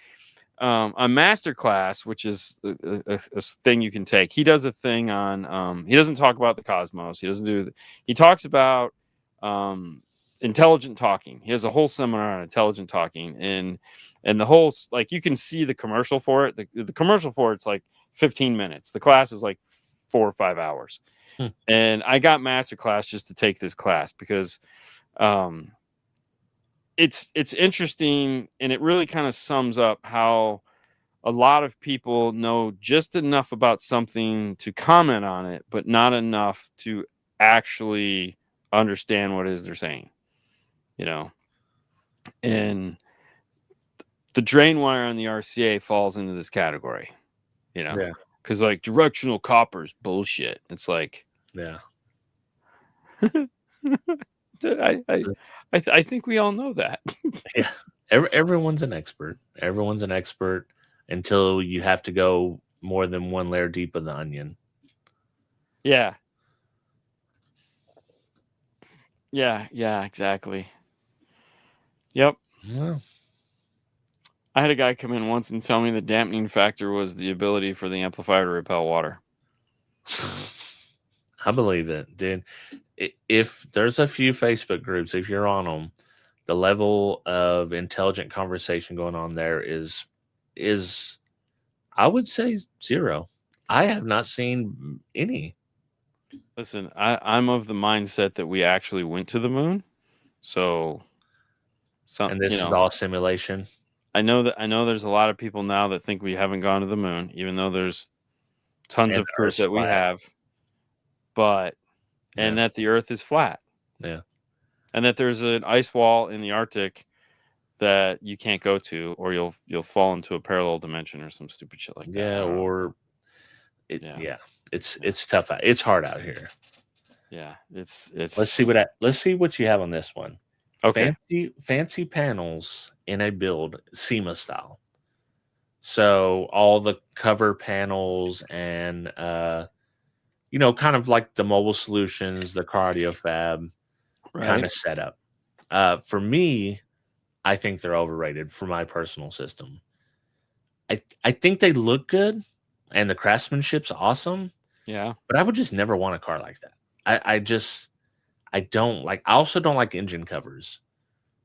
a master class, which is a thing you can take. He does a thing on, he doesn't talk about the cosmos. He talks about intelligent talking. He has a whole seminar on intelligent talking, and the whole, like, you can see the commercial for it. The commercial for it's like 15 minutes. The class is like 4 or 5 hours. And I got master class just to take this class because it's interesting, and it really kind of sums up how a lot of people know just enough about something to comment on it, but not enough to actually understand what it is they're saying, and the drain wire on the RCA falls into this category, because like directional copper is bullshit. It's like, yeah. I think we all know that. Yeah. Everyone's an expert. Everyone's an expert until you have to go more than one layer deep of the onion. Yeah. Yeah, exactly. Yep. Yeah. I had a guy come in once and tell me the dampening factor was the ability for the amplifier to repel water. I believe it, dude. If there's a few Facebook groups, if you're on them, the level of intelligent conversation going on there is I would say 0. I have not seen any. Listen, I'm of the mindset that we actually went to the moon. So And this is all simulation. I know there's a lot of people now that think we haven't gone to the moon, even though there's tons of proof that we have. But and that the Earth is flat. Yeah. And that there's an ice wall in the Arctic that you can't go to, or you'll fall into a parallel dimension or some stupid shit like that. Yeah, or it's tough. It's hard out here. Yeah, it's. Let's see what you have on this one. Okay. Fancy panels in a build, SEMA style. So all the cover panels and kind of like the mobile solutions, the cardio fab kind of setup. For me, I think they're overrated for my personal system. I think they look good and the craftsmanship's awesome. Yeah. But I would just never want a car like that. I also don't like engine covers.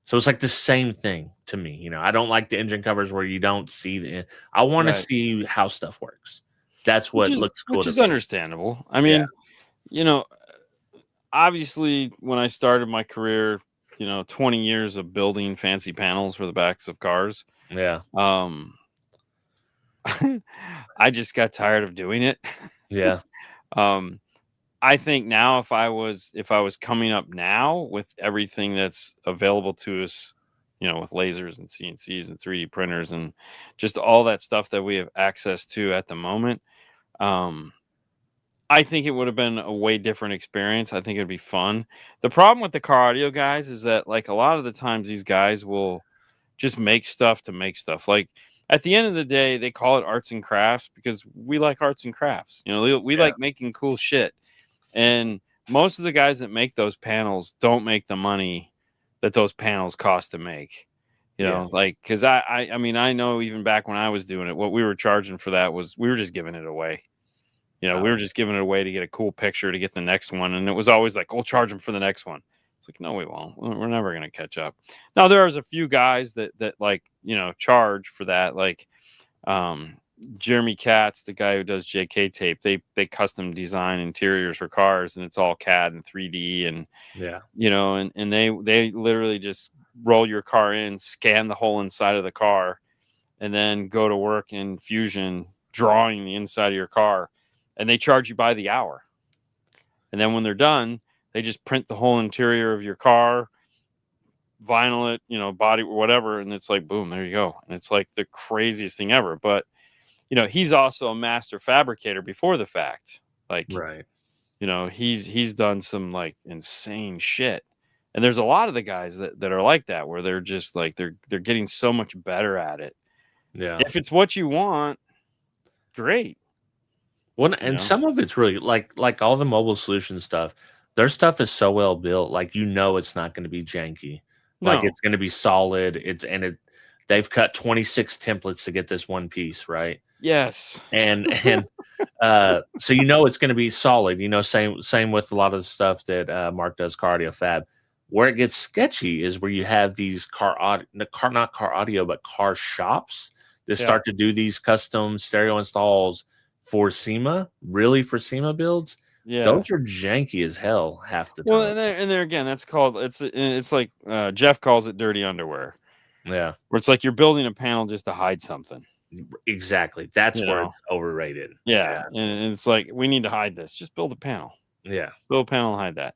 So it's like the same thing to me. I don't like the engine covers where you don't see I want to Right. see how stuff works. That's what looks cool Which to is me. understandable. I Yeah, mean, you know, obviously when I started my career, 20 years of building fancy panels for the backs of cars, yeah, um I just got tired of doing it. yeah, um I think now if I was coming up now with everything that's available to us, with lasers and CNCs and 3D printers and just all that stuff that we have access to at the moment, um, I think it would have been a way different experience. I think it'd be fun. The problem with the car audio guys is that like a lot of the times these guys will just make stuff to make stuff. Like at the end of the day, they call it arts and crafts because we like arts and crafts. We yeah, like making cool shit. And most of the guys that make those panels don't make the money that those panels cost to make. yeah. Like because I mean I know even back when I was doing it, what we were charging for that was we were just giving it away. We Oh, were just giving it away to get a cool picture to get the next one, and it was always like, "We'll charge them for the next one." It's like, no, we won't. We're never going to catch up. Now there's a few guys that like charge for that, like um, Jeremy Katz, the guy who does JK tape. They custom design interiors for cars, and it's all CAD and 3D, and yeah, and they literally just roll your car in, scan the whole inside of the car, and then go to work in Fusion drawing the inside of your car, and they charge you by the hour. And then when they're done, they just print the whole interior of your car, vinyl it, body or whatever, and it's like boom, there you go. And it's like the craziest thing ever. But he's also a master fabricator before the fact. Like, right. he's done some like insane shit. And there's a lot of the guys that are like that, where they're just like they're getting so much better at it. Yeah. If it's what you want, great. Well, You and know? some of it's really like all the mobile solution stuff. Their stuff is so well built, like it's not going to be janky. Like No. it's going to be solid. They've cut 26 templates to get this one piece, right? Yes. And so it's going to be solid. Same with a lot of the stuff that Mark does cardio fab. Where it gets sketchy is where you have these not car audio, but car shops that Yeah. start to do these custom stereo installs for SEMA, really for SEMA builds. Yeah. Those are janky as hell half the Well, time. and there again, that's called it's like Jeff calls it dirty underwear, Yeah, where it's like you're building a panel just to hide something. exactly. That's You where know? it's overrated. Yeah, Yeah, and it's like we need to hide this. Just build a panel. yeah, Build a panel and hide that.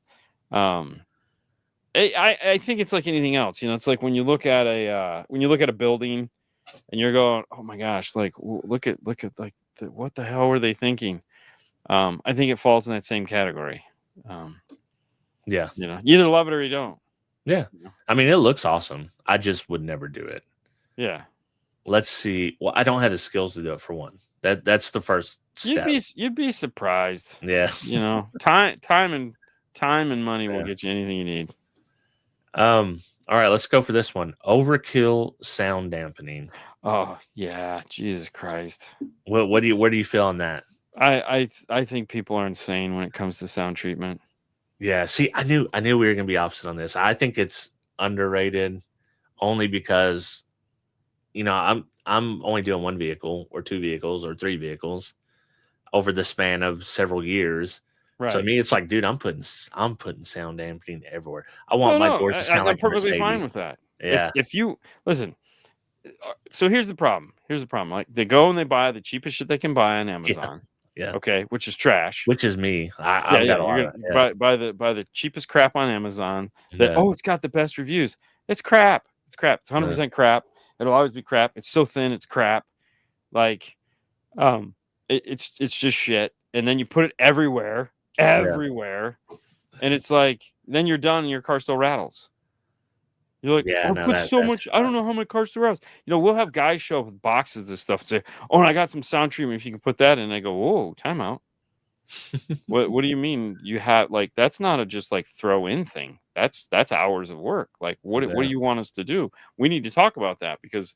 I think it's like anything else. It's like when you look at a building and you're going, oh my gosh, like look at like what the hell were they thinking? I think it falls in that same category. Um, yeah, you either love it or you don't. yeah. You know? I mean, it looks awesome. I just would never do it. Yeah. Let's see. Well, I don't have the skills to do it for one. That's the first You'd step. be surprised. Yeah. Time and money will Yeah. get you anything you need. All right, let's go for this one. Overkill sound dampening. Oh yeah, Jesus Christ. Where do you feel on that? I think people are insane when it comes to sound treatment. Yeah, see, I knew we were gonna be opposite on this. I think it's underrated only because I'm only doing one vehicle or two vehicles or three vehicles over the span of several years. So to Right. me, it's like, dude, I'm putting sound dampening everywhere. I want No, my no, doors to sound I'm like a perfectly fine Mercedes. with that. Yeah, If you listen, so here's the problem. Like they go and they buy the cheapest shit they can buy on yeah, Amazon. yeah. Okay, which is trash. Which is me. Yeah, I've yeah. got a You're lot gonna of yeah, buy the cheapest crap on Amazon. That yeah, it's got the best reviews. It's crap. It's crap. It's yeah, 100% crap. It'll always be crap. It's so thin. It's crap. Like, it's just shit. And then you put it yeah, everywhere, and it's like then you're done and your car still rattles. You're like, yeah. I No, put so that's much. I don't know how many cars to rouse. We'll have guys show up with boxes of stuff and say, "Oh, and I got some sound treatment. If you can put that in," and I go, "Whoa, time out. What do you mean you have like that's not a just like throw in thing. That's hours of work. Like what do yeah, you want us to do? We need to talk about that because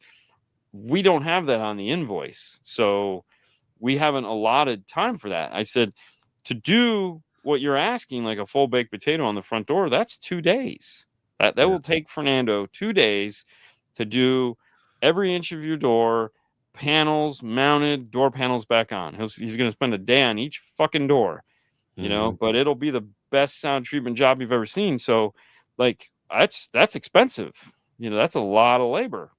we don't have that on the invoice. So we haven't allotted time for that." I said, to do what you're asking, like a full baked potato on the front door, that's 2 days. That will take Fernando 2 days to do every inch of your door, panels mounted, door panels back on. He's going to spend a day on each fucking door, you know, but it'll be the best sound treatment job you've ever seen. So like that's expensive. You know, that's a lot of labor.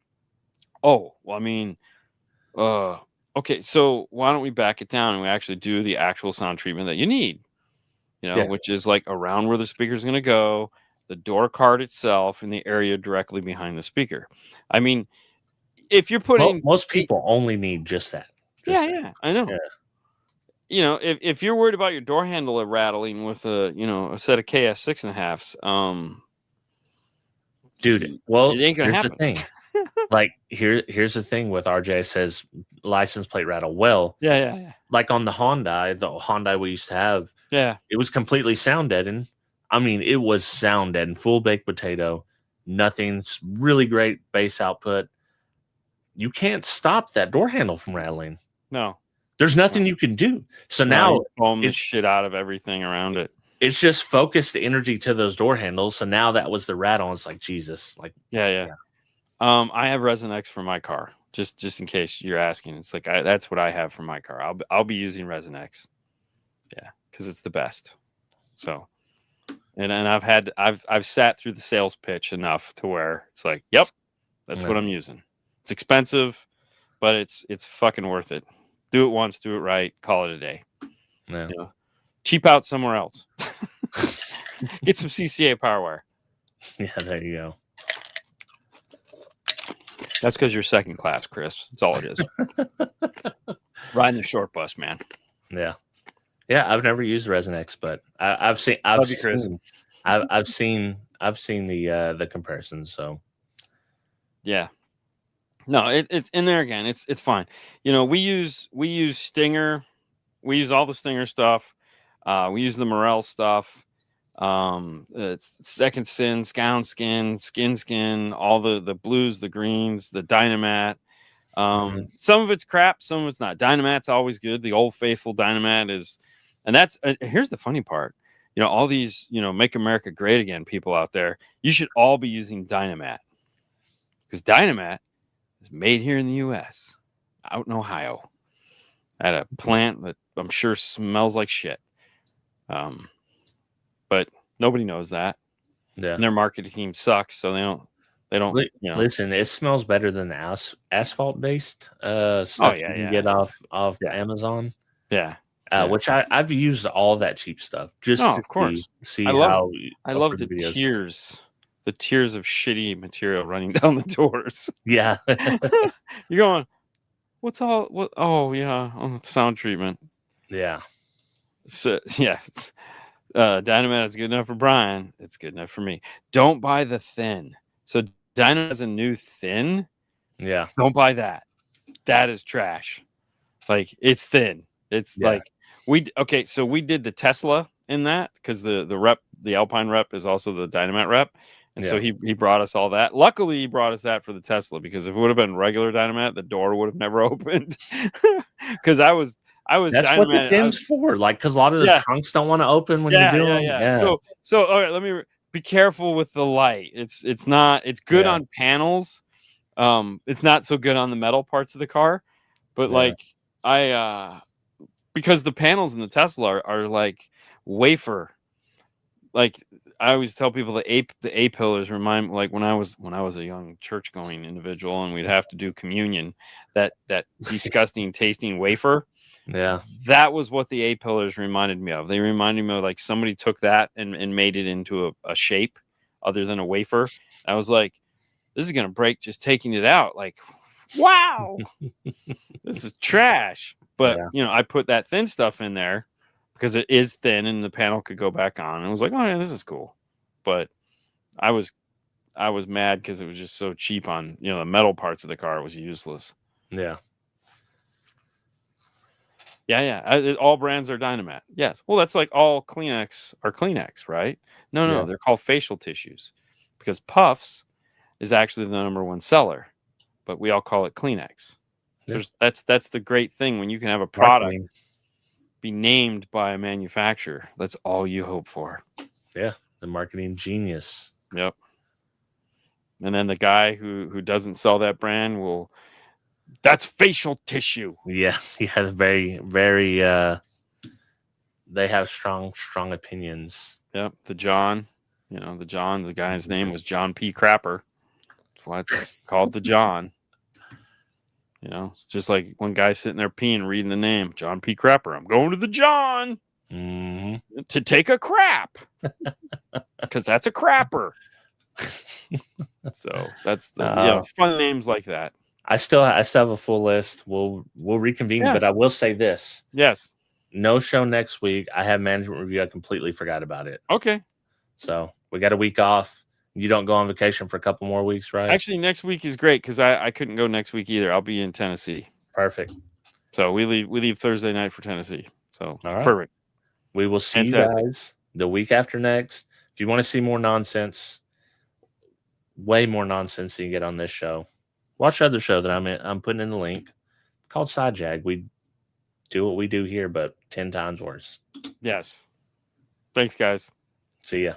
Oh, well, I mean, okay, so why don't we back it down and we actually do the actual sound treatment that you need, you know, which is like around where the speaker is going to go, the door card itself, and the area directly behind the speaker. I mean, if you're putting most people only need just that. I know. Yeah. You know, if you're worried about your door handle rattling with a set of KS 6.5s, dude, well, it ain't gonna here's happen. the thing. Like here's the thing with RJ says license plate rattle. Well, like on the Hyundai we used to have, it was completely sound deadened. I mean, it was sound deadened, full baked potato, nothing's really great bass output. You can't stop that door handle from rattling. No. There's nothing you can do. So now foam the shit out of everything around it. It's just focused energy to those door handles. So now that was the rattle. And it's like Jesus. Like I have Resin X for my car. Just in case you're asking. It's like that's what I have for my car. I'll be using Resin X. Yeah, because it's the best. So and I've sat through the sales pitch enough to where it's like, yep, that's what I'm using. It's expensive, but it's fucking worth it. Do it once, do it right, call it a day. Yeah. You know, cheap out somewhere else. Get some CCA power wire. Yeah, there you go. That's because you're second class, Chris. That's all it is. Riding the short bus, man. Yeah. Yeah, I've never used Resin X, but I've seen the comparisons. So yeah. No, it's in there again. It's fine. You know, we use Stinger. We use all the Stinger stuff. We use the Morel stuff. It's Second Sin, Scound Skin, all the blues, the greens, the Dynamat. Some of it's crap, some of it's not. Dynamat's always good. The old faithful Dynamat is, and that's here's the funny part. You know, all these, Make America Great Again people out there, you should all be using Dynamat, because Dynamat is made here in the U.S., out in Ohio, at a plant that I'm sure smells like shit. But nobody knows that. Yeah, and their marketing team sucks, so they don't. Listen, it smells better than the asphalt based stuff you can get off Amazon. Yeah. Which I've used all that cheap stuff just to of course. see how I love the tiers of shitty material running down the doors. Yeah. You're going, sound treatment. Yeah. So Dynamat is good enough for Brian. It's good enough for me. Don't buy the thin. So Dynamat has a new thin. Yeah. Don't buy that. That is trash. Like, it's thin. It's like so we did the Tesla in that, because the Alpine rep is also the Dynamat rep. And so he brought us all that. Luckily, he brought us that for the Tesla, because if it would have been regular Dynamat, the door would have never opened. Because I was that's Dynamat, what the thin's for. Like, because a lot of the trunks don't want to open when you do them. Yeah. So all right, let me be careful with the light. It's good on panels. It's not so good on the metal parts of the car. But like because the panels in the Tesla are like wafer. Like, I always tell people the A pillars remind me, like when I was a young church going individual and we'd have to do communion, that disgusting tasting wafer. Yeah. That was what the A pillars reminded me of. They reminded me of like somebody took that and made it into a shape other than a wafer. I was like, this is gonna break just taking it out. Like, wow. This is trash. But I put that thin stuff in there because it is thin and the panel could go back on. And I was like, oh yeah, this is cool. But I was mad because it was just so cheap on the metal parts of the car. It was useless. Yeah. All brands are Dynamat. Yes. Well, that's like all Kleenex are Kleenex, right? No, they're called facial tissues, because Puffs is actually the #1 seller, but we all call it Kleenex. Yeah. That's the great thing when you can have a product be named by a manufacturer. That's all you hope for. Yeah, the marketing genius. Yep. And then the guy who doesn't sell that brand will, that's facial tissue. Yeah, he has very, very. They have strong opinions. Yep, the John. The guy's name was John P. Crapper. That's why it's called the John. It's just like one guy sitting there peeing, reading the name, John P. Crapper. I'm going to the John to take a crap because that's a crapper. So that's the fun names like that. I still have a full list. We'll reconvene, but I will say this. Yes. No show next week. I have management review. I completely forgot about it. Okay. So we got a week off. You don't go on vacation for a couple more weeks, right? Actually, next week is great because I couldn't go next week either. I'll be in Tennessee. Perfect. So we leave Thursday night for Tennessee. So right. Perfect. We will see you guys the week after next. If you want to see more nonsense, way more nonsense than you get on this show, watch the other show that I'm putting in the link called Side Jag. We do what we do here, but 10 times worse. Yes. Thanks, guys. See ya.